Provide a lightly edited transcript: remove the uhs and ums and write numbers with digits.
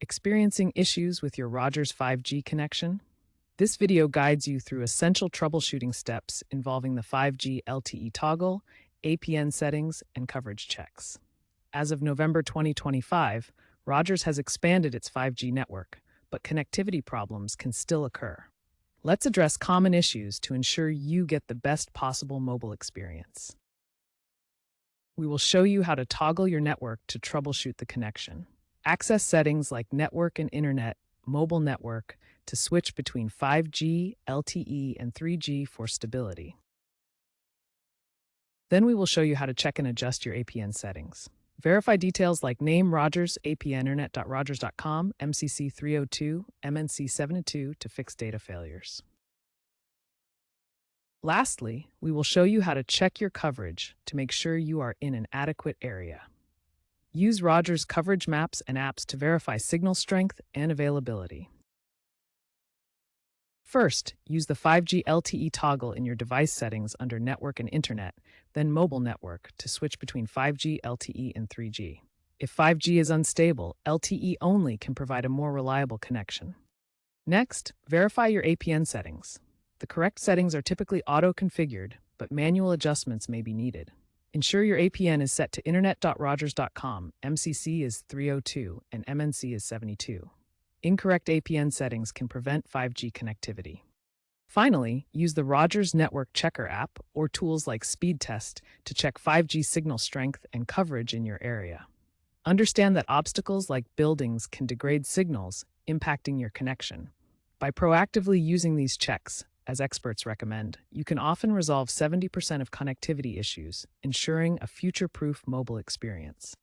Experiencing issues with your Rogers 5G connection? This video guides you through essential troubleshooting steps involving the 5G LTE toggle, APN settings, and coverage checks. As of November 2025, Rogers has expanded its 5G network, but connectivity problems can still occur. Let's address common issues to ensure you get the best possible mobile experience. We will show you how to toggle your network to troubleshoot the connection. Access settings like network and internet, mobile network, to switch between 5G, LTE, and 3G for stability. Then we will show you how to check and adjust your APN settings. Verify details like name Rogers, APN internet.rogers.com, MCC 302, MNC 72 to fix data failures. Lastly, we will show you how to check your coverage to make sure you are in an adequate area. Use Rogers coverage maps and apps to verify signal strength and availability. First, use the 5G LTE toggle in your device settings under Network and Internet, then Mobile Network to switch between 5G, LTE, and 3G. If 5G is unstable, LTE only can provide a more reliable connection. Next, verify your APN settings. The correct settings are typically auto-configured, but manual adjustments may be needed. Ensure your APN is set to internet.rogers.com, MCC is 302, and MNC is 72. Incorrect APN settings can prevent 5G connectivity. Finally, use the Rogers Network Checker app or tools like Speed Test to check 5G signal strength and coverage in your area. Understand that obstacles like buildings can degrade signals, impacting your connection. By proactively using these checks, as experts recommend, you can often resolve 70% of connectivity issues, ensuring a future-proof mobile experience.